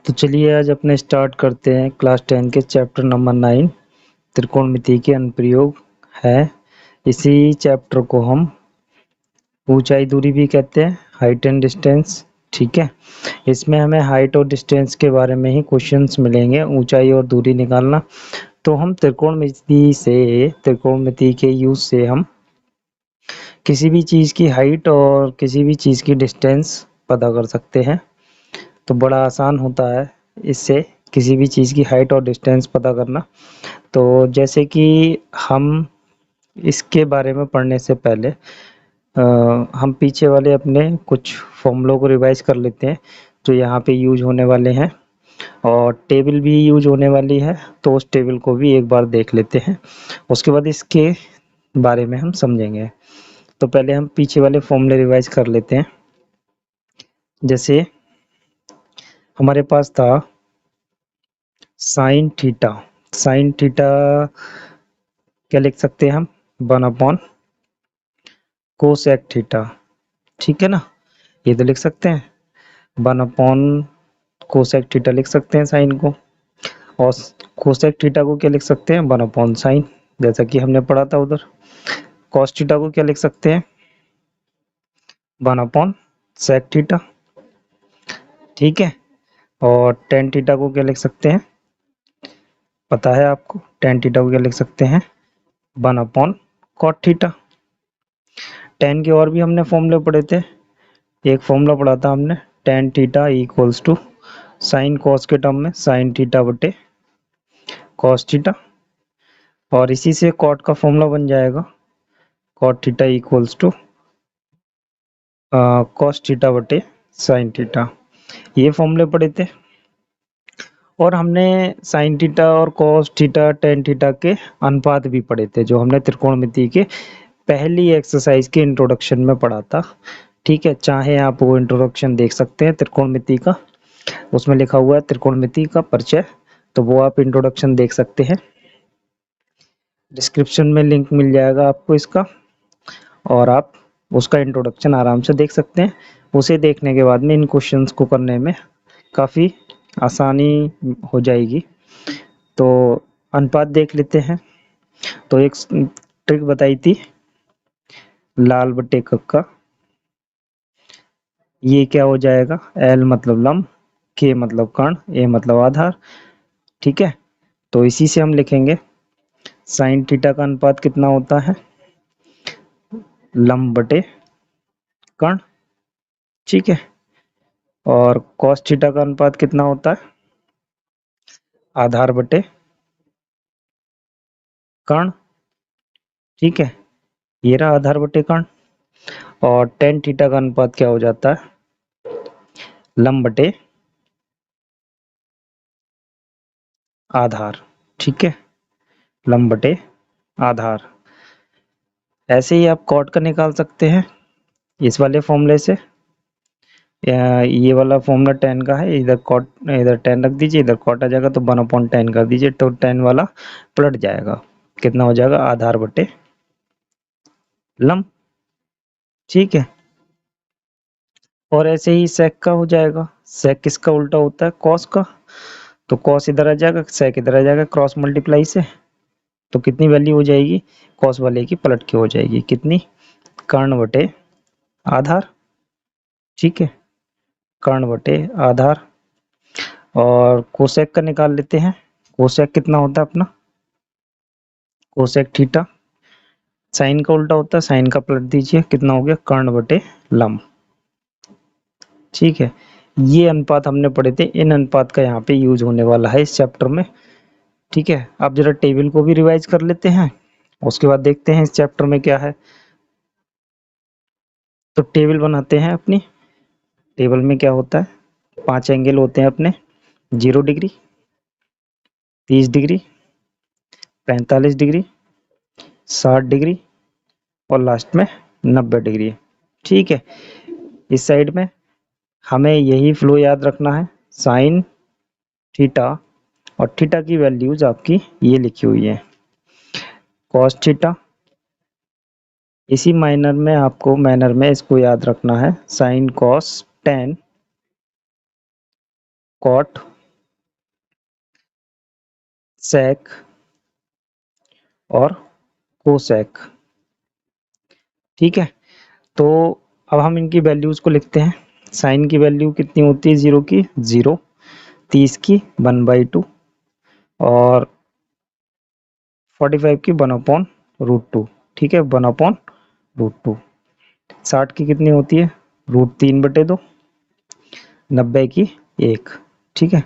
तो चलिए आज अपने स्टार्ट करते हैं क्लास 10 के चैप्टर नंबर 9 त्रिकोणमिति के अनुप्रयोग है। इसी चैप्टर को हम ऊंचाई दूरी भी कहते हैं, हाइट एंड डिस्टेंस। ठीक है, इसमें हमें हाइट और डिस्टेंस के बारे में ही क्वेश्चंस मिलेंगे, ऊंचाई और दूरी निकालना। तो हम त्रिकोणमिति के यूज से हम किसी भी चीज की हाइट और किसी भी चीज की डिस्टेंस पता कर सकते हैं। तो बड़ा आसान होता है इससे किसी भी चीज़ की हाइट और डिस्टेंस पता करना। तो जैसे कि हम इसके बारे में पढ़ने से पहले हम पीछे वाले अपने कुछ फॉर्मूलों को रिवाइज कर लेते हैं जो यहाँ पे यूज होने वाले हैं, और टेबल भी यूज होने वाली है, तो उस टेबल को भी एक बार देख लेते हैं। उसके बाद इसके बारे में हम समझेंगे। तो पहले हम पीछे वाले फॉर्मूले रिवाइज कर लेते हैं। जैसे हमारे पास था साइन थीटा। साइन थीटा क्या लिख सकते हैं हम? 1 अपॉन कोसेक थीटा। ठीक है ना, ये तो लिख सकते हैं 1 अपॉन कोसेक थीटा लिख सकते हैं साइन को, और कोसेक थीटा को क्या लिख सकते हैं? 1 अपॉन साइन, जैसा कि हमने पढ़ा था उधर। कॉस थीटा को क्या लिख सकते हैं? 1 अपॉन सेक थीटा। ठीक है, और टेन थीटा को क्या लिख सकते हैं? पता है आपको, टेन थीटा को क्या लिख सकते हैं? 1 अपॉन कॉट थीटा। टेन के और भी हमने फॉर्मूले पढ़े थे। एक फॉर्मूला पढ़ा था हमने, tan theta equals to sine cos के टर्म में साइन थीटा बटे कॉस थीटा, और इसी से कॉट का फॉर्मूला बन जाएगा cot theta equals to cos theta बटे साइन थीटा। ये फॉर्मूले पढ़े थे। और हमने साइन थीटा और कॉस थीटा टेन थीटा के अनुपात भी पढ़े थे, जो हमने त्रिकोणमिति के पहली एक्सरसाइज के इंट्रोडक्शन में पढ़ा था। ठीक है, चाहे आप वो इंट्रोडक्शन देख सकते हैं त्रिकोणमिति का, उसमें लिखा हुआ है त्रिकोणमिति का परिचय, तो वो आप इंट्रोडक्शन देख सकते हैं। डिस्क्रिप्शन में लिंक मिल जाएगा आपको इसका, और आप उसका इंट्रोडक्शन आराम से देख सकते हैं। उसे देखने के बाद में इन क्वेश्चंस को करने में काफ़ी आसानी हो जाएगी। तो अनुपात देख लेते हैं। तो एक ट्रिक बताई थी, लाल बटे कक्का। ये क्या हो जाएगा? एल मतलब लंब, के मतलब कर्ण, ए मतलब आधार। ठीक है, तो इसी से हम लिखेंगे साइन थीटा का अनुपात कितना होता है? लंब बटे कर्ण। ठीक है, और कॉस थीटा का अनुपात कितना होता है? आधार बटे कर्ण। ठीक है, ये रहा आधार बटे कर्ण। और टेन थीटा का अनुपात क्या हो जाता है? लंब बटे आधार। ठीक है, लंब बटे आधार। ऐसे ही आप कॉट का निकाल सकते हैं इस वाले फॉर्मूले से। ये वाला फॉर्मूला टेन का है, इधर कॉट, इधर टेन रख दीजिए, इधर कॉट आ जाएगा, तो 1 अपॉन टेन कर दीजिए, तो टेन वाला पलट जाएगा। कितना हो जाएगा? आधार बटे लंब। ठीक है, और ऐसे ही सेक का हो जाएगा। सेक किसका उल्टा होता है? कॉस का। तो कॉस इधर आ जाएगा, सेक इधर आ जाएगा, क्रॉस मल्टीप्लाई से। तो कितनी वैल्यू हो जाएगी? कॉस वाले की पलट के हो जाएगी, कितनी? कर्ण बटे आधार। ठीक है, कर्ण बटे आधार। और कोसेक का निकाल लेते हैं। कोसेक कितना होता है अपना? Cosec theta. साइन का उल्टा होता है, साइन का पलट दीजिए, कितना हो गया? कर्ण बटे लंब। ठीक है, ये अनुपात हमने पढ़े थे, इन अनुपात का यहाँ पे यूज होने वाला है इस चैप्टर में। ठीक है, आप जरा टेबल को भी रिवाइज कर लेते हैं, उसके बाद देखते हैं इस चैप्टर में क्या है। तो टेबल बनाते हैं अपनी। टेबल में क्या होता है? 5 एंगल होते हैं अपने, 0 डिग्री, 30 डिग्री, 45 डिग्री, 60 डिग्री, और लास्ट में 90 डिग्री। ठीक है, इस साइड में हमें यही फ्लो याद रखना है, साइन थीटा, और थीटा की वैल्यूज आपकी ये लिखी हुई है, कॉस थीटा। इसी मैनर में इसको याद रखना है, sine cos tan cot sec और कोसेक। ठीक है, तो अब हम इनकी वैल्यूज को लिखते हैं। साइन की वैल्यू कितनी होती है 0 की 0, 30 की 1/2 और 45 की 1/√2। ठीक है, 1/√2। 60 की कितनी होती है √3/2, 90 की 1। ठीक है,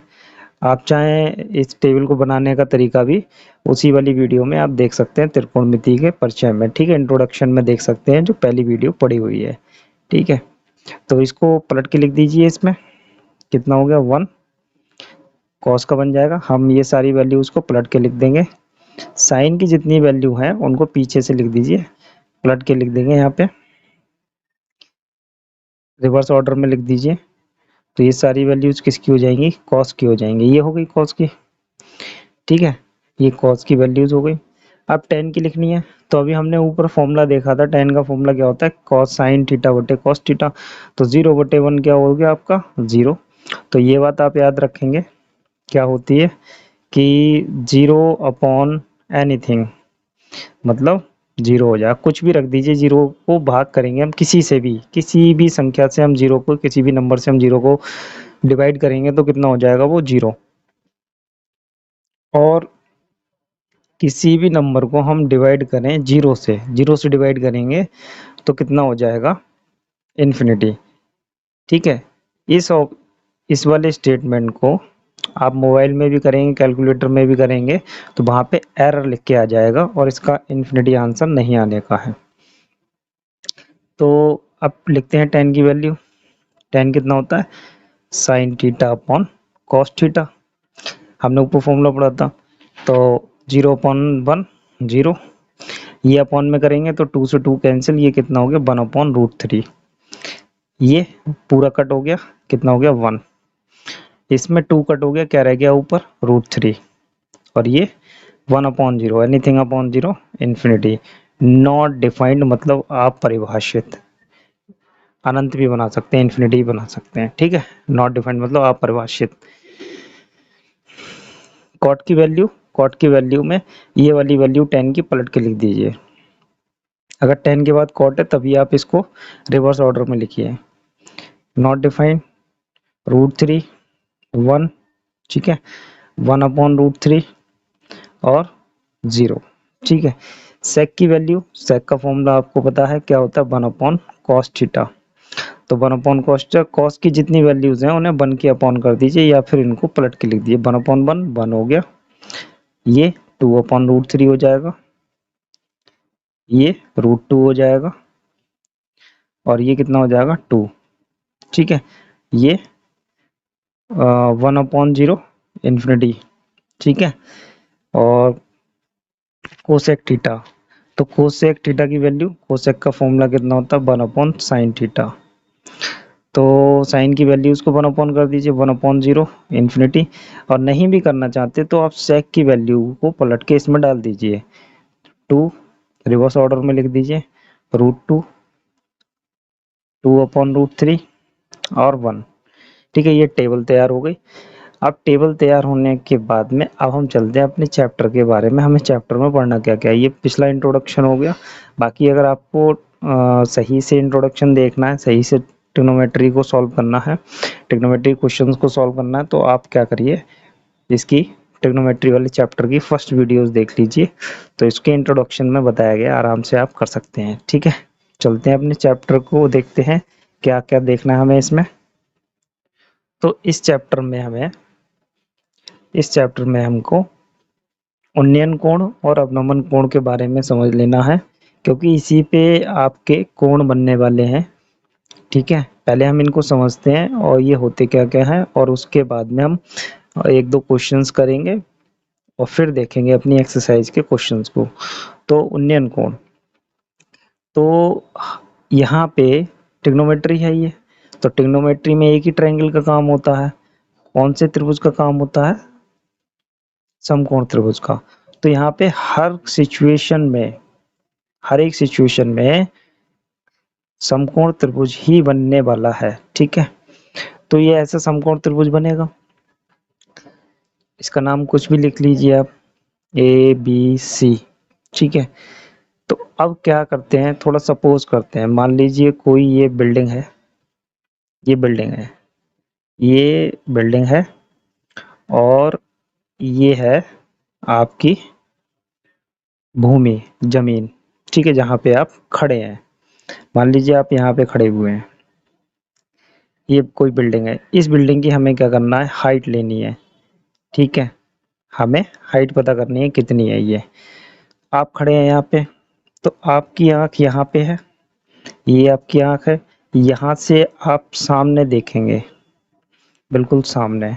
आप चाहें इस टेबल को बनाने का तरीका भी उसी वाली वीडियो में आप देख सकते हैं, त्रिकोणमिति के परिचय में। ठीक है, इंट्रोडक्शन में देख सकते हैं जो पहली वीडियो पड़ी हुई है। ठीक है, तो इसको पलट के लिख दीजिए। इसमें कितना हो गया 1 कॉस का बन जाएगा। हम ये सारी वैल्यूज को पलट के लिख देंगे। साइन की जितनी वैल्यू है उनको पीछे से लिख दीजिए, पलट के लिख देंगे यहाँ पे, रिवर्स ऑर्डर में लिख दीजिए। तो ये सारी वैल्यूज किसकी हो जाएंगी, कॉस की हो जाएंगी। ये हो गई कॉस की। ठीक है, ये कॉस की वैल्यूज हो गई। अब टेन की लिखनी है। तो अभी हमने ऊपर फॉर्मूला देखा था, टेन का फॉर्मूला क्या होता है, कॉस साइन थीटा बटे कॉस थीटा। तो 0/1 क्या हो गया आपका 0। तो ये बात आप याद रखेंगे क्या होती है कि 0/एनीथिंग मतलब 0 हो जाए, कुछ भी रख दीजिए। 0 को भाग करेंगे हम किसी से भी, किसी भी संख्या से हम 0 को, किसी भी नंबर से हम 0 को डिवाइड करेंगे तो कितना हो जाएगा वो 0। और किसी भी नंबर को हम डिवाइड करें 0 से, 0 से डिवाइड करेंगे तो कितना हो जाएगा इन्फिनिटी। ठीक है, इस इस वाले स्टेटमेंट को आप मोबाइल में भी करेंगे, कैलकुलेटर में भी करेंगे तो वहां पे एरर लिख के आ जाएगा और इसका इन्फिनिटी आंसर नहीं आने का है। तो अब लिखते हैं 10 की वैल्यू। 10 कितना होता है sine theta upon cos theta. हमने ऊपर फॉर्मूला पढ़ा था। तो 0/1 0, ये अपॉन में करेंगे तो 2 से 2 कैंसिल, ये कितना हो गया 1/√3। ये पूरा कट हो गया, कितना हो गया 1। इसमें 2 कट हो गया, क्या रह गया ऊपर √3। और ये 1/0, anything upon 0 infinity. Not defined मतलब अपरिभाषित। अनंत भी बना सकते हैं, इन्फिनिटी भी बना सकते हैं। ठीक है, नॉट डिफाइंड मतलब अपरिभाषित। कॉट की वैल्यू में ये वाली वैल्यू 10 की पलट के लिख दीजिए। अगर 10 के बाद कॉट है तभी आप इसको रिवर्स ऑर्डर में लिखिए। Not defined √3 1। ठीक है, 1/√3 और 0। ठीक है, सेक की वैल्यू, सेक का फॉर्मूला आपको पता है क्या होता है 1/cos थीटा। तो 1/cos, कॉस की जितनी वैल्यूज हैं उन्हें 1 की अपॉन कर दीजिए या फिर इनको पलट के लिख दिए। 1/1 1 हो गया, ये 2/√3 हो जाएगा, ये √2 हो जाएगा और ये कितना हो जाएगा 2। ठीक है, ये 1/0 इन्फिनिटी। ठीक है, और कोसेक थीटा। तो कोसेक थीटा की वैल्यू, कोसेक का फॉर्मूला कितना होता है 1/sin थीटा। तो साइन की वैल्यूज को 1 कर दीजिए, 1/0 इन्फिनिटी। और नहीं भी करना चाहते तो आप सेक की वैल्यू को पलट के इसमें डाल दीजिए। 2 रिवर्स ऑर्डर में लिख दीजिए, √2, 2/√3 और 1। ठीक है, ये टेबल तैयार हो गई। अब टेबल तैयार होने के बाद में अब हम चलते हैं अपने चैप्टर के बारे में। हमें चैप्टर में पढ़ना क्या क्या है, ये पिछला इंट्रोडक्शन हो गया। बाकी अगर आपको सही से इंट्रोडक्शन देखना है, सही से ट्रिग्नोमेट्री को सॉल्व करना है, ट्रिग्नोमेट्री क्वेश्चंस को सॉल्व करना है, तो आप क्या करिए, इसकी ट्रिग्नोमेट्री वाले चैप्टर की फर्स्ट वीडियोस देख लीजिए। तो इसके इंट्रोडक्शन में बताया गया, आराम से आप कर सकते हैं। ठीक है, चलते हैं अपने चैप्टर को देखते हैं क्या क्या देखना है हमें इसमें। तो इस चैप्टर में हमको उन्नयन कोण और अवनमन कोण के बारे में समझ लेना है, क्योंकि इसी पे आपके कोण बनने वाले हैं। ठीक है, पहले हम इनको समझते हैं और ये होते क्या क्या है, और उसके बाद में हम एक दो क्वेश्चंस करेंगे और फिर देखेंगे अपनी एक्सरसाइज के क्वेश्चंस को। तो उन्नयन कोण, तो यहाँ पे ट्रिग्नोमेट्री है ये। तो ट्रिग्नोमेट्री में एक ही ट्रायंगल का काम होता है। कौन से त्रिभुज का काम होता है, समकोण त्रिभुज का। तो यहाँ पे हर सिचुएशन में, हर एक सिचुएशन में समकोण त्रिभुज ही बनने वाला है। ठीक है, तो ये ऐसा समकोण त्रिभुज बनेगा, इसका नाम कुछ भी लिख लीजिए आप। ए बी सी, ठीक है। तो अब क्या करते हैं, थोड़ा सपोज करते हैं, मान लीजिए कोई ये बिल्डिंग है, ये बिल्डिंग है, ये बिल्डिंग है और ये है आपकी भूमि, जमीन, ठीक है, जहाँ पे आप खड़े हैं। मान लीजिए आप यहाँ पे खड़े हुए हैं, ये कोई बिल्डिंग है, इस बिल्डिंग की हमें क्या करना है, हाइट लेनी है, ठीक है। हमें हाइट पता करनी है कितनी है ये। आप खड़े हैं यहाँ पे, तो आपकी आँख यहाँ पे है, ये आपकी आँख है, यहाँ से आप सामने देखेंगे, बिल्कुल सामने,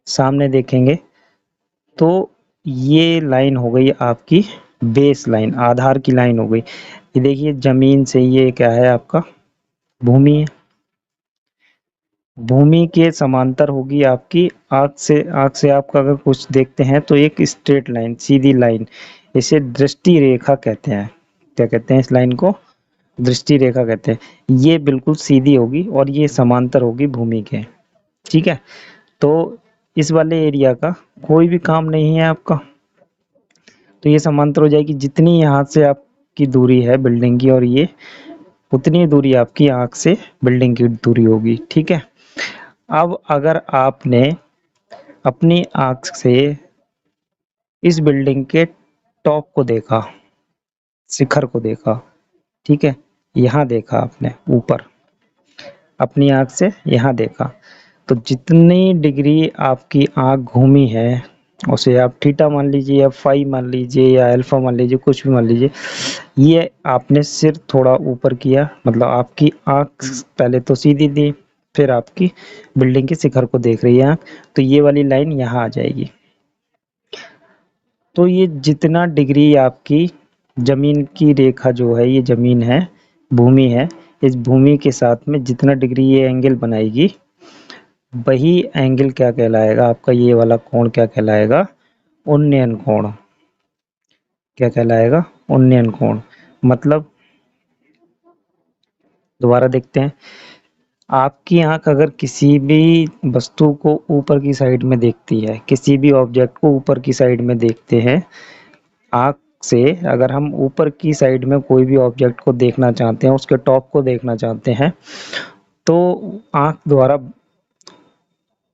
सामने देखेंगे तो ये लाइन हो गई आपकी बेस लाइन, आधार की लाइन हो गई। ये देखिए ज़मीन से ये क्या है, आपका भूमि है। भूमि के समांतर होगी आपकी आँख से, आँख से आप अगर कुछ देखते हैं तो एक स्ट्रेट लाइन, सीधी लाइन, इसे दृष्टि रेखा कहते हैं। क्या कहते हैं इस लाइन को, दृष्टि रेखा कहते हैं। ये बिल्कुल सीधी होगी और ये समांतर होगी भूमि के, ठीक है। तो इस वाले एरिया का कोई भी काम नहीं है आपका, तो ये समांतर हो जाएगी। जितनी यहाँ से आपकी दूरी है बिल्डिंग की और ये, उतनी दूरी आपकी आँख से बिल्डिंग की दूरी होगी, ठीक है। अब अगर आपने अपनी आँख से इस बिल्डिंग के टॉप को देखा, शिखर को देखा, ठीक है, यहाँ देखा आपने ऊपर, अपनी आँख से यहाँ देखा, तो जितनी डिग्री आपकी आँख घूमी है उसे आप थीटा मान लीजिए या फाई मान लीजिए या अल्फा मान लीजिए, कुछ भी मान लीजिए। ये आपने सिर थोड़ा ऊपर किया, मतलब आपकी आँख पहले तो सीधी थी, फिर आपकी बिल्डिंग के शिखर को देख रही है आँख, तो ये वाली लाइन यहाँ आ जाएगी। तो ये जितना डिग्री आपकी ज़मीन की रेखा जो है, ये ज़मीन है, भूमि है, इस भूमि के साथ में जितना डिग्री ये एंगल बनाएगी, वही एंगल क्या कहलाएगा आपका, ये वाला कोण क्या कहलाएगा, उन्नयन कोण। क्या कहलाएगा, उन्नयन कोण। मतलब दोबारा देखते हैं, आपकी आँख अगर किसी भी वस्तु को ऊपर की साइड में देखती है, किसी भी ऑब्जेक्ट को ऊपर की साइड में देखते हैं, आँख से अगर हम ऊपर की साइड में कोई भी ऑब्जेक्ट को देखना चाहते हैं, उसके टॉप को देखना चाहते हैं, तो आँख द्वारा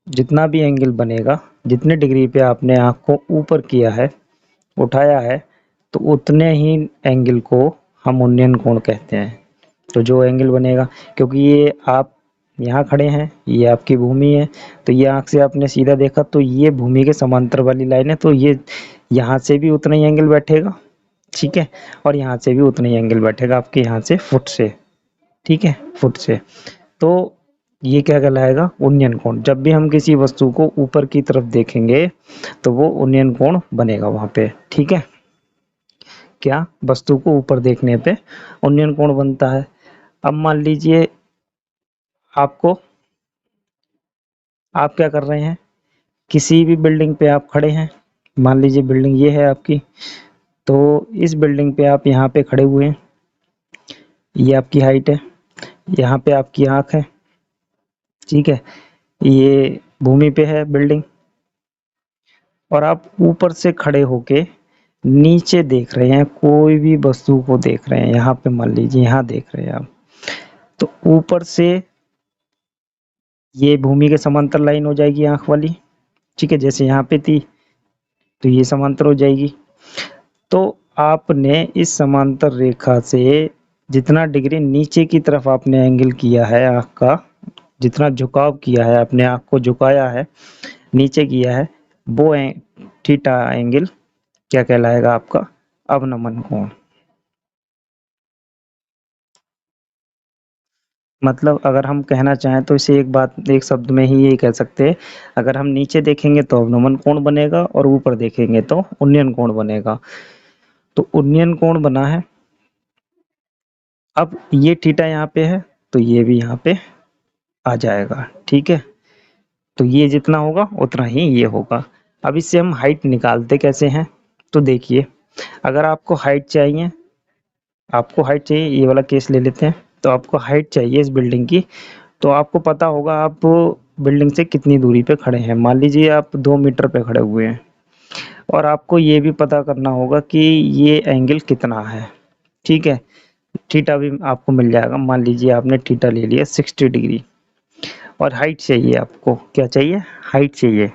जितना भी एंगल बनेगा, जितने डिग्री पे आपने आँख को ऊपर किया है, उठाया है, तो उतने ही एंगल को हम उन्नयन कोण कहते हैं। तो जो एंगल बनेगा, क्योंकि ये आप यहाँ खड़े हैं, ये आपकी भूमि है, तो ये आँख से आपने सीधा देखा तो ये भूमि के समांतर वाली लाइन है, तो ये यहाँ से भी उतना ही एंगल बैठेगा, ठीक है, और यहाँ से भी उतना ही एंगल बैठेगा आपके यहाँ से फुट से, ठीक है, फुट से। तो ये क्या कहलाएगा, उन्नयन कोण। जब भी हम किसी वस्तु को ऊपर की तरफ देखेंगे तो वो उन्नयन कोण बनेगा वहाँ पे, ठीक है। क्या, वस्तु को ऊपर देखने पे उन्नयन कोण बनता है। अब मान लीजिए आपको, आप क्या कर रहे हैं, किसी भी बिल्डिंग पे आप खड़े हैं, मान लीजिए बिल्डिंग ये है आपकी, तो इस बिल्डिंग पे आप यहाँ पे खड़े हुए हैं, ये आपकी हाइट है, यहाँ पे आपकी आँख है, ठीक है, ये भूमि पे है बिल्डिंग, और आप ऊपर से खड़े होके नीचे देख रहे हैं, कोई भी वस्तु को देख रहे हैं, यहाँ पे मान लीजिए यहाँ देख रहे हैं आप, तो ऊपर से ये भूमि के समांतर लाइन हो जाएगी आँख वाली, ठीक है, जैसे यहाँ पे थी, तो ये समांतर हो जाएगी। तो आपने इस समांतर रेखा से जितना डिग्री नीचे की तरफ आपने एंगल किया है आँख का, जितना झुकाव किया है, अपने आँख को झुकाया है, नीचे किया है, वो थीटा एंगल क्या कहलाएगा आपका, अवनमन कोण। मतलब अगर हम कहना चाहें तो इसे एक बात, एक शब्द में ही यही कह सकते हैं, अगर हम नीचे देखेंगे तो अवनमन कोण बनेगा और ऊपर देखेंगे तो उन्नयन कोण बनेगा। तो उन्नयन कोण बना है, अब ये थीटा यहाँ पे है तो ये भी यहाँ पे आ जाएगा, ठीक है। तो ये जितना होगा उतना ही ये होगा। अब इससे हम हाइट निकालते कैसे हैं, तो देखिए, अगर आपको हाइट चाहिए, आपको हाइट चाहिए, ये वाला केस ले लेते हैं, तो आपको हाइट चाहिए इस बिल्डिंग की, तो आपको पता होगा आप बिल्डिंग से कितनी दूरी पे खड़े हैं। मान लीजिए आप 2 मीटर पे खड़े हुए हैं, और आपको ये भी पता करना होगा कि ये एंगल कितना है, ठीक है। थीटा भी आपको मिल जाएगा। मान लीजिए आपने थीटा ले लिया 60 डिग्री और हाइट चाहिए आपको, क्या चाहिए, हाइट चाहिए।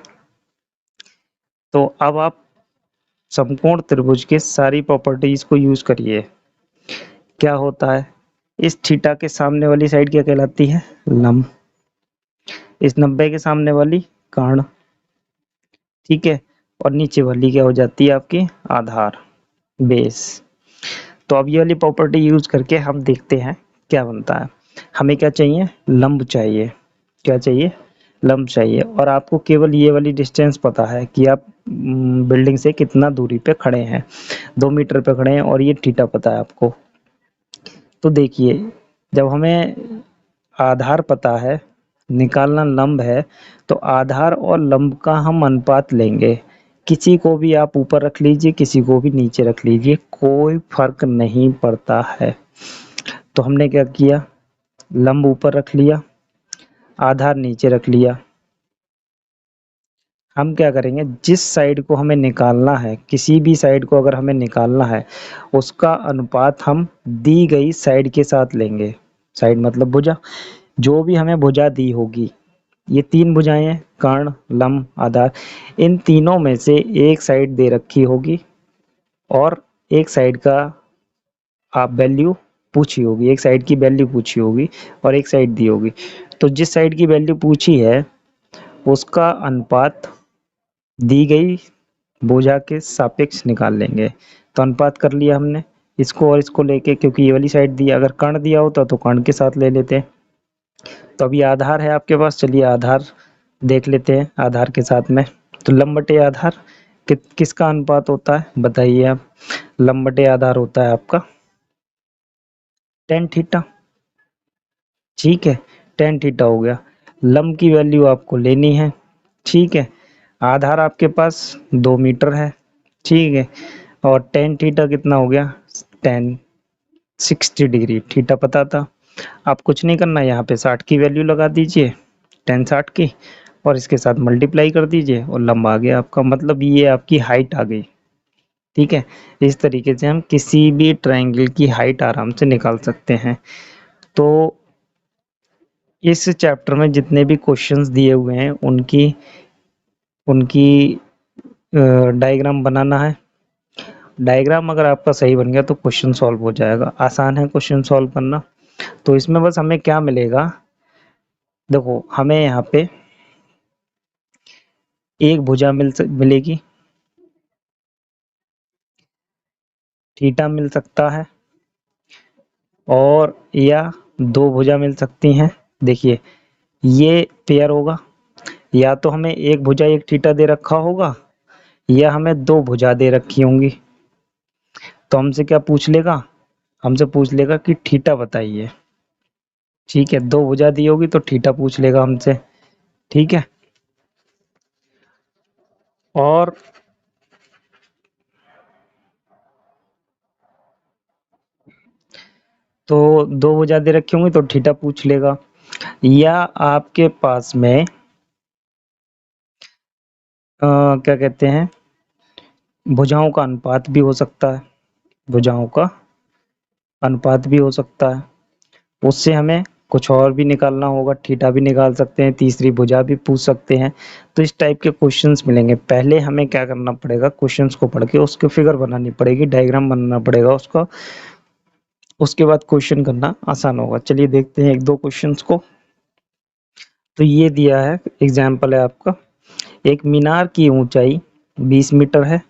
तो अब आप समकोण त्रिभुज के सारी प्रॉपर्टीज को यूज करिए। क्या होता है, इस थीटा के सामने वाली साइड क्या कहलाती है, लंब। इस 90 के सामने वाली कर्ण, ठीक है। और नीचे वाली क्या हो जाती है आपकी, आधार, बेस। तो अब ये वाली प्रॉपर्टी यूज करके हम देखते हैं क्या बनता है। हमें क्या चाहिए, लंब चाहिए। क्या चाहिए, लंब चाहिए। और आपको केवल ये वाली डिस्टेंस पता है कि आप बिल्डिंग से कितना दूरी पे खड़े हैं, 2 मीटर पे खड़े हैं, और ये थीटा पता है आपको। तो देखिए, जब हमें आधार पता है, निकालना लंब है, तो आधार और लंब का हम अनुपात लेंगे। किसी को भी आप ऊपर रख लीजिए, किसी को भी नीचे रख लीजिए, कोई फर्क नहीं पड़ता है। तो हमने क्या किया, लंब ऊपर रख लिया, आधार नीचे रख लिया। हम क्या करेंगे, जिस साइड को हमें निकालना है, किसी भी साइड को अगर हमें निकालना है, उसका अनुपात हम दी गई साइड के साथ लेंगे। साइड मतलब भुजा, जो भी हमें भुजा दी होगी, ये 3 भुजाएं हैं, कर्ण, लंब, आधार। इन तीनों में से एक साइड दे रखी होगी और एक साइड का आप वैल्यू पूछी होगी, एक साइड की वैल्यू पूछी होगी और एक साइड दी होगी। तो जिस साइड की वैल्यू पूछी है, उसका अनुपात दी गई भुजा के सापेक्ष निकाल लेंगे। तो अनुपात कर लिया हमने इसको और इसको लेके, क्योंकि ये वाली साइड दी, अगर कर्ण दिया होता तो कर्ण के साथ ले लेते। तो अभी आधार है आपके पास, चलिए आधार देख लेते हैं आधार के साथ में। तो लंब बटे आधार किसका अनुपात होता है, बताइए आप। लंब बटे आधार होता है आपका टेन थीटा, ठीक है। टेन थीटा हो गया। लंब की वैल्यू आपको लेनी है, ठीक है। आधार आपके पास 2 मीटर है, ठीक है। और टेन थीटा कितना हो गया, टेन 60 डिग्री, थीटा पता था। आप कुछ नहीं करना, यहाँ पे 60 की वैल्यू लगा दीजिए, टेन 60 की, और इसके साथ मल्टीप्लाई कर दीजिए और लंब आ गया आपका। मतलब ये आपकी हाइट आ गई, ठीक है। इस तरीके से हम किसी भी ट्रायंगल की हाइट आराम से निकाल सकते हैं। तो इस चैप्टर में जितने भी क्वेश्चंस दिए हुए हैं, उनकी उनकी डायग्राम बनाना है। डायग्राम अगर आपका सही बन गया तो क्वेश्चन सॉल्व हो जाएगा। आसान है क्वेश्चन सॉल्व करना। तो इसमें बस हमें क्या मिलेगा, देखो हमें यहाँ पे एक भुजा मिलेगी, थीटा मिल सकता है, और या 2 भुजा मिल सकती हैं। देखिए ये पेयर होगा, या तो हमें एक भुजा एक थीटा दे रखा होगा, या हमें 2 भुजा दे रखी होंगी। तो हमसे क्या पूछ लेगा, हमसे पूछ लेगा कि थीटा बताइए, ठीक है। 2 भुजा दी होगी तो थीटा पूछ लेगा हमसे, ठीक है। और तो 2 भुजा दे रखी होंगी तो थीटा पूछ लेगा। या आपके पास में क्या कहते हैं, भुजाओं का अनुपात भी हो सकता है, भुजाओं का अनुपात भी हो सकता है। उससे हमें कुछ और भी निकालना होगा, थीटा भी निकाल सकते हैं, तीसरी भुजा भी पूछ सकते हैं। तो इस टाइप के क्वेश्चंस मिलेंगे। पहले हमें क्या करना पड़ेगा, क्वेश्चंस को पढ़ के उसके फिगर बनानी पड़ेगी, डायग्राम बनाना पड़ेगा उसका। उसके बाद क्वेश्चन करना आसान होगा। चलिए देखते हैं एक दो क्वेश्चंस को। तो ये दिया है, एग्जाम्पल है आपका, एक मीनार की ऊंचाई 20 मीटर है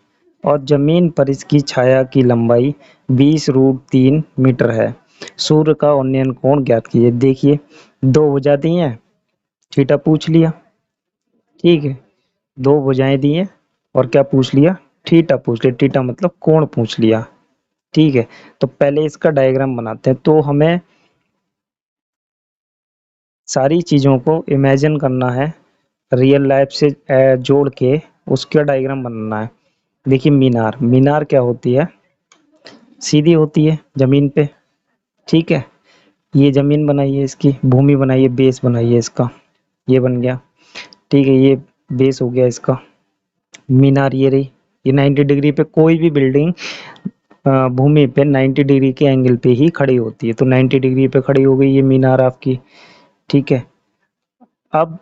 और जमीन पर इसकी छाया की लंबाई 20√3 मीटर है। सूर्य का उन्नयन कोण ज्ञात कीजिए। देखिए 2 भुजा दी हैं, थीटा पूछ लिया, ठीक है। 2 भुजाएं दी हैं और क्या पूछ लिया, थीटा पूछ लिया। थीटा मतलब कोण पूछ लिया, ठीक है। तो पहले इसका डायग्राम बनाते हैं। तो हमें सारी चीजों को इमेजिन करना है, रियल लाइफ से जोड़ के उसका डायग्राम बनाना है। देखिए मीनार, मीनार क्या होती है, सीधी होती है जमीन पे, ठीक है। ये जमीन बनाइए, इसकी भूमि बनाइए, बेस बनाइए इसका, ये बन गया, ठीक है। ये बेस हो गया इसका, मीनार ये रही, ये 90 डिग्री पे कोई भी बिल्डिंग भूमि पे 90 डिग्री के एंगल पे ही खड़ी होती है। तो 90 डिग्री पे खड़ी हो गई ये मीनार आपकी, ठीक है। अब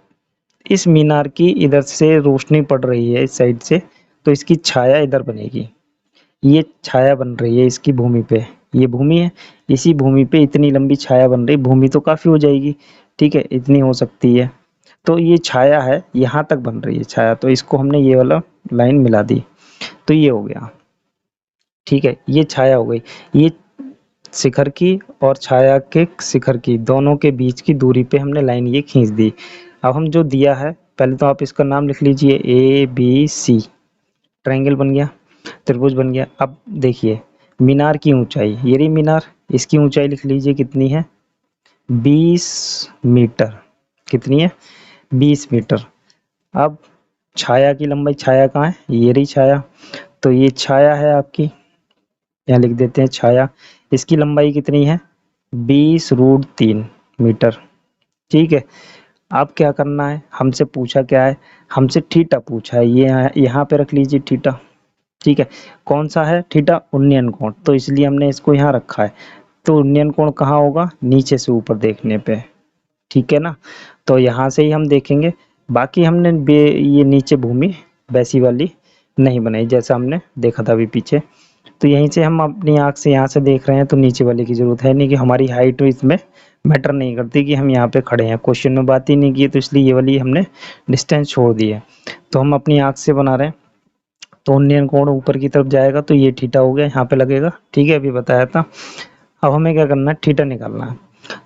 इस मीनार की इधर से रोशनी पड़ रही है इस साइड से, तो इसकी छाया इधर बनेगी। ये छाया बन रही है इसकी भूमि पे, ये भूमि है, इसी भूमि पे इतनी लंबी छाया बन रही, भूमि तो काफ़ी हो जाएगी, ठीक है, इतनी हो सकती है। तो ये छाया है, यहाँ तक बन रही है छाया, तो इसको हमने ये वाला लाइन मिला दी, तो ये हो गया, ठीक है, ये छाया हो गई। ये शिखर की और छाया के शिखर की दोनों के बीच की दूरी पे हमने लाइन ये खींच दी। अब हम जो दिया है, पहले तो आप इसका नाम लिख लीजिए, ए बी सी, ट्रायंगल बन गया, त्रिभुज बन गया। अब देखिए मीनार की ऊंचाई, ये रही मीनार, इसकी ऊंचाई लिख लीजिए कितनी है, 20 मीटर। कितनी है, 20 मीटर। अब छाया की लंबाई, छाया कहाँ है, ये रही छाया, तो ये छाया है आपकी, यहाँ लिख देते हैं छाया, इसकी लंबाई कितनी है, 20√3 मीटर, ठीक है। अब क्या करना है, हमसे पूछा क्या है, हमसे थीटा पूछा है, ये यहाँ पे रख लीजिए थीटा, ठीक है। कौन सा है थीटा, उन्नयन कोण, तो इसलिए हमने इसको यहाँ रखा है। तो उन्नयन कोण कहाँ होगा, नीचे से ऊपर देखने पे, ठीक है ना। तो यहाँ से ही हम देखेंगे, बाकी हमने ये नीचे भूमि वैसी वाली नहीं बनाई जैसा हमने देखा था अभी पीछे। तो यहीं से हम अपनी आँख से यहाँ से देख रहे हैं, तो नीचे वाले की ज़रूरत है नहीं, कि हमारी हाइट इसमें मैटर नहीं करती कि हम यहाँ पे खड़े हैं, क्वेश्चन में बात ही नहीं की है, तो इसलिए ये वाली हमने डिस्टेंस छोड़ दी है। तो हम अपनी आँख से बना रहे हैं, तो उन्नयन कोण ऊपर की तरफ जाएगा, तो ये थीटा हो गया, यहाँ पे लगेगा, ठीक है, अभी बताया था। अब हमें क्या करना है, थीटा निकालना है।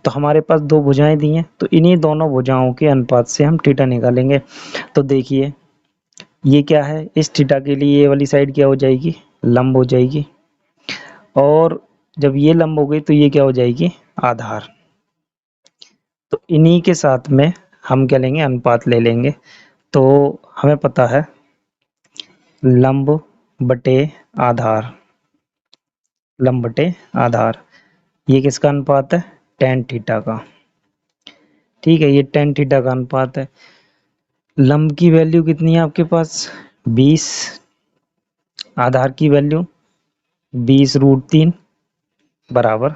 तो हमारे पास दो भुजाएं दी हैं, तो इन्हीं दोनों भुजाओं के अनुपात से हम थीटा निकालेंगे। तो देखिए ये क्या है, इस थीटा के लिए ये वाली साइड क्या हो जाएगी, लंब हो जाएगी, और जब ये लंब हो गई तो ये क्या हो जाएगी, आधार। तो इन्हीं के साथ में हम क्या लेंगे, अनुपात ले लेंगे। तो हमें पता है लंब बटे आधार, लंब बटे आधार, ये किसका अनुपात है, tan थीटा का, ठीक है, ये tan थीटा का अनुपात है। लंब की वैल्यू कितनी है आपके पास, 20, आधार की वैल्यू 20√3 बराबर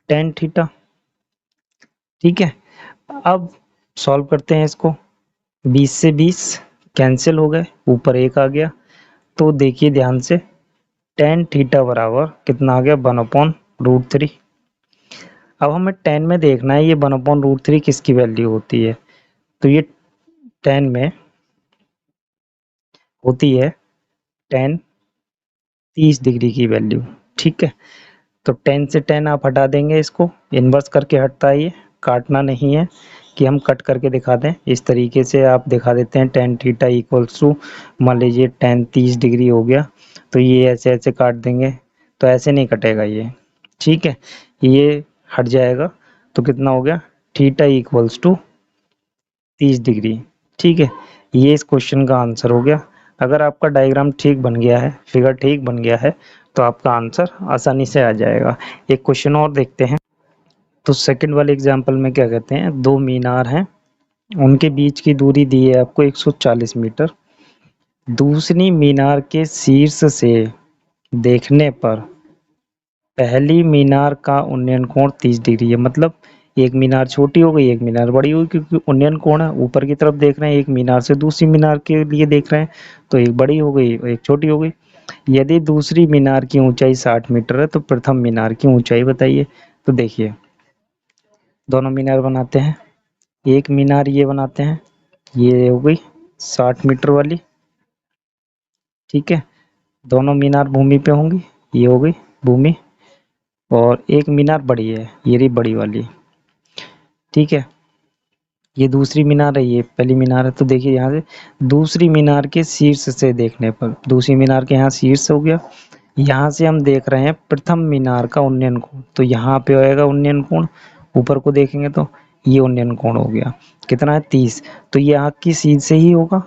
tan थीटा, ठीक है। अब सॉल्व करते हैं इसको, 20 से 20 कैंसिल हो गए, ऊपर 1 आ गया, तो देखिए ध्यान से, tan थीटा बराबर कितना आ गया, 1/√3। अब हमें tan में देखना है ये 1/√3 किसकी वैल्यू होती है, तो ये tan में होती है tan 30 डिग्री की वैल्यू, ठीक है। तो tan से tan आप हटा देंगे, इसको इन्वर्स करके हटता है, ये काटना नहीं है कि हम कट करके दिखा दें, इस तरीके से आप दिखा देते हैं, tan थीटा इक्वल्स टू, मान लीजिए tan 30 डिग्री हो गया, तो ये ऐसे ऐसे काट देंगे, तो ऐसे नहीं कटेगा ये, ठीक है, ये हट जाएगा, तो कितना हो गया, थीटा इक्वल्स टू 30 डिग्री, ठीक है। ये इस क्वेश्चन का आंसर हो गया। अगर आपका डायग्राम ठीक बन गया है, फिगर ठीक बन गया है, तो आपका आंसर आसानी से आ जाएगा। एक क्वेश्चन और देखते हैं। तो सेकंड वाले एग्जांपल में क्या कहते हैं, दो मीनार हैं, उनके बीच की दूरी दी है आपको 140 मीटर। दूसरी मीनार के शीर्ष से देखने पर पहली मीनार का उन्नयन कोण 30 डिग्री है। मतलब एक मीनार छोटी हो गई, एक मीनार बड़ी हो गई, क्योंकि उन्नयन कोण है, ऊपर की तरफ देख रहे हैं, एक मीनार से दूसरी मीनार के लिए देख रहे हैं, तो एक बड़ी हो गई एक छोटी हो गई। यदि दूसरी मीनार की ऊंचाई 60 मीटर है, तो प्रथम मीनार की ऊंचाई बताइए। तो देखिए दोनों मीनार बनाते हैं, एक मीनार ये बनाते हैं, ये हो गई 60 मीटर वाली, ठीक है, दोनों मीनार भूमि पे होंगी, ये हो गई भूमि, और एक मीनार बड़ी है, ये रही बड़ी वाली, ठीक है। ये दूसरी मीनार है, ये पहली मीनार है। तो देखिए यहाँ से दूसरी मीनार के शीर्ष से देखने पर, दूसरी मीनार के यहाँ शीर्ष हो गया, यहाँ से हम देख रहे हैं प्रथम मीनार का उन्नयन कोण, तो यहाँ पे होएगा उन्नयन कोण, ऊपर को देखेंगे तो ये उन्नयन कोण हो गया, कितना है 30। तो ये आँख की सीध से ही होगा,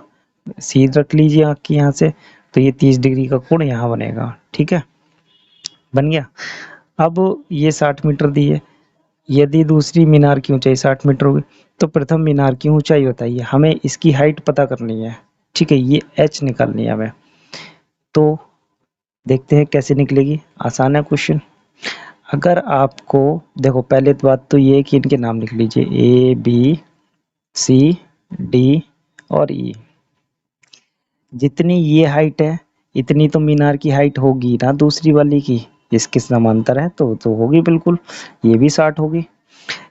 सीध रख लीजिए आँख की यहाँ से, तो ये 30 डिग्री का कोण यहाँ बनेगा, ठीक है, बन गया। अब ये 60 मीटर दी है, यदि दूसरी मीनार की ऊंचाई 60 मीटर होगी, तो प्रथम मीनार की ऊंचाई बताइए, हमें इसकी हाइट पता करनी है, ठीक है, ये h निकालनी है हमें। तो देखते हैं कैसे निकलेगी। आसान है क्वेश्चन। अगर आपको देखो, पहले तो बात तो ये है कि इनके नाम लिख लीजिए, ए बी सी डी और ई। जितनी ये हाइट है इतनी तो मीनार की हाइट होगी ना दूसरी वाली की, इसके समांतर है तो होगी बिल्कुल। ये भी 60 होगी।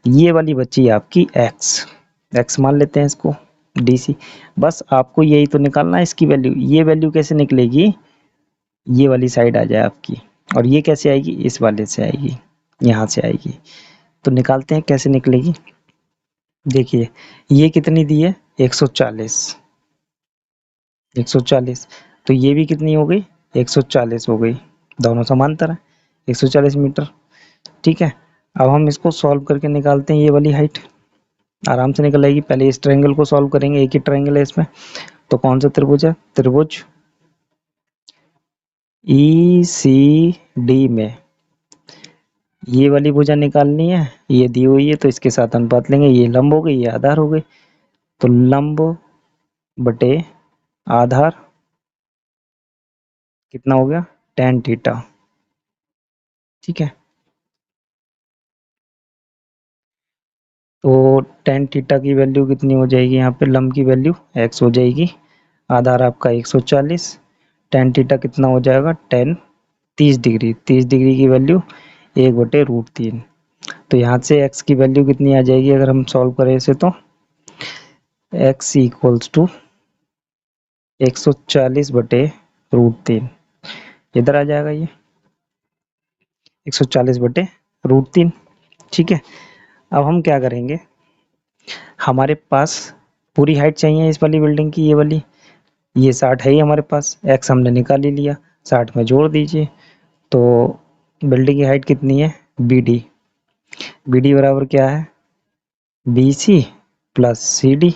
ये वाली बची आपकी एक्स, एक्स मान लेते हैं इसको, डी सी। बस आपको यही तो निकालना है इसकी वैल्यू। ये वैल्यू कैसे निकलेगी, ये वाली साइड आ जाए आपकी, और ये कैसे आएगी, इस वाले से आएगी, यहाँ से आएगी। तो निकालते हैं कैसे निकलेगी। देखिए ये कितनी दी है, 140, 140। तो ये भी कितनी हो गई, 140 हो गई। दोनों समांतर है, 140 मीटर। ठीक है, अब हम इसको सॉल्व करके निकालते हैं ये वाली हाइट। आराम से निकल आएगी। पहले इस ट्रायंगल को सॉल्व करेंगे, एक ही ट्रायंगल है इसमें। तो कौन सा त्रिभुज है, त्रिभुज ई सी डी में ये वाली भुजा निकालनी है। ये दी हुई है तो इसके साथ अनुपात लेंगे। ये लंब हो गई, ये आधार हो गई। तो लंब बटे आधार कितना हो गया, tan थीटा। ठीक है, तो tan थीटा की वैल्यू कितनी हो जाएगी, यहाँ पे लंब की वैल्यू x हो जाएगी। आधार आपका 140, tan थीटा कितना हो जाएगा, tan 30 डिग्री। 30 डिग्री की वैल्यू 1/√3। तो यहाँ से x की वैल्यू कितनी आ जाएगी, अगर हम सॉल्व करें इसे, तो x इक्वल्स टू 140/√3। इधर आ जाएगा ये 140/√3। ठीक है, अब हम क्या करेंगे, हमारे पास पूरी हाइट चाहिए इस वाली बिल्डिंग की, ये वाली। ये 60 है ही हमारे पास, x हमने निकाल ही लिया, 60 में जोड़ दीजिए। तो बिल्डिंग की हाइट कितनी है, बी डी। बी डी बराबर क्या है, B C plus C D.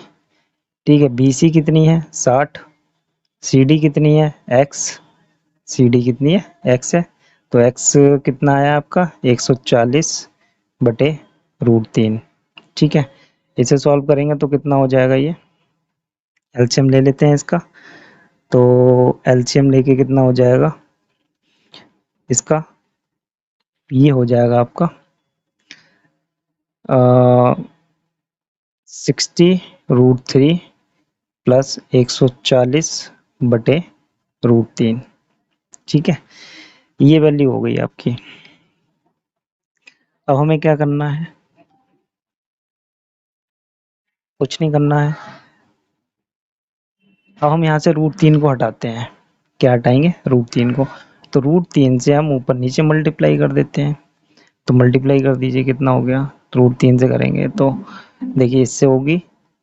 ठीक है, बी सी कितनी है 60, सी डी कितनी है x, सी डी कितनी है x है। तो x कितना आया आपका, 140/√3। ठीक है, इसे सॉल्व करेंगे तो कितना हो जाएगा, ये एलसीएम ले लेते हैं इसका। तो एलसीएम लेके कितना हो जाएगा इसका, ये हो जाएगा आपका 60√3 प्लस 140/√3। ठीक है, ये वैल्यू हो गई आपकी। अब हमें क्या करना है, कुछ नहीं करना है। अब हम यहाँ से √3 को हटाते हैं। क्या हटाएंगे, √3 को। तो √3 से हम ऊपर नीचे मल्टीप्लाई कर देते हैं। तो मल्टीप्लाई कर दीजिए, कितना हो गया, √3 से करेंगे तो देखिए इससे होगी,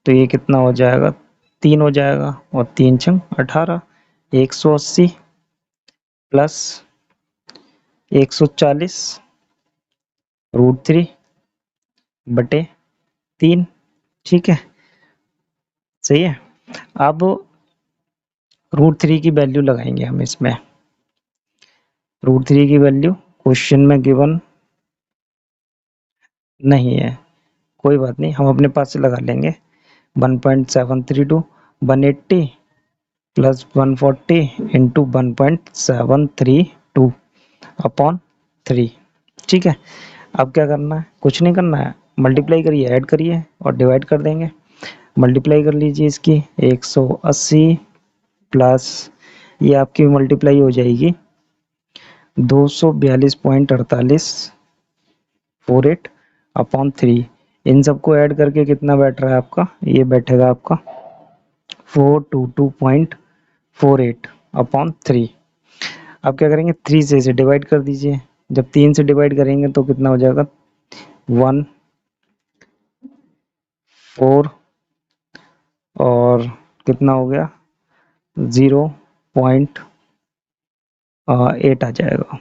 तो ये कितना हो जाएगा, 3 हो जाएगा, और 3 छंग 18, 180 प्लस 140/3। ठीक है, सही है। अब √3 की वैल्यू लगाएंगे हम इसमें। √3 की वैल्यू क्वेश्चन में गिवन नहीं है, कोई बात नहीं, हम अपने पास से लगा लेंगे। 1.732, 180 प्लस 140 इंटू 1.732/3। ठीक है, अब क्या करना है, कुछ नहीं करना है, मल्टीप्लाई करिए, ऐड करिए और डिवाइड कर देंगे। मल्टीप्लाई कर लीजिए इसकी, 180 प्लस ये आपकी मल्टीप्लाई हो जाएगी 242.48/3। इन सबको ऐड करके कितना बैठ रहा है आपका, ये बैठेगा आपका 422.48/3। अब क्या करेंगे, 3 से इसे डिवाइड कर दीजिए। जब 3 से डिवाइड करेंगे तो कितना हो जाएगा, 1 4 और कितना हो गया 0.8 आ जाएगा।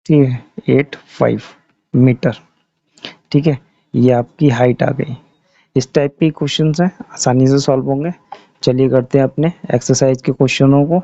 ठीक है, 85 मीटर। ठीक है, ये आपकी हाइट आ गई। इस टाइप के क्वेश्चन हैं, आसानी से सॉल्व होंगे। चलिए करते हैं अपने एक्सरसाइज के क्वेश्चनों को।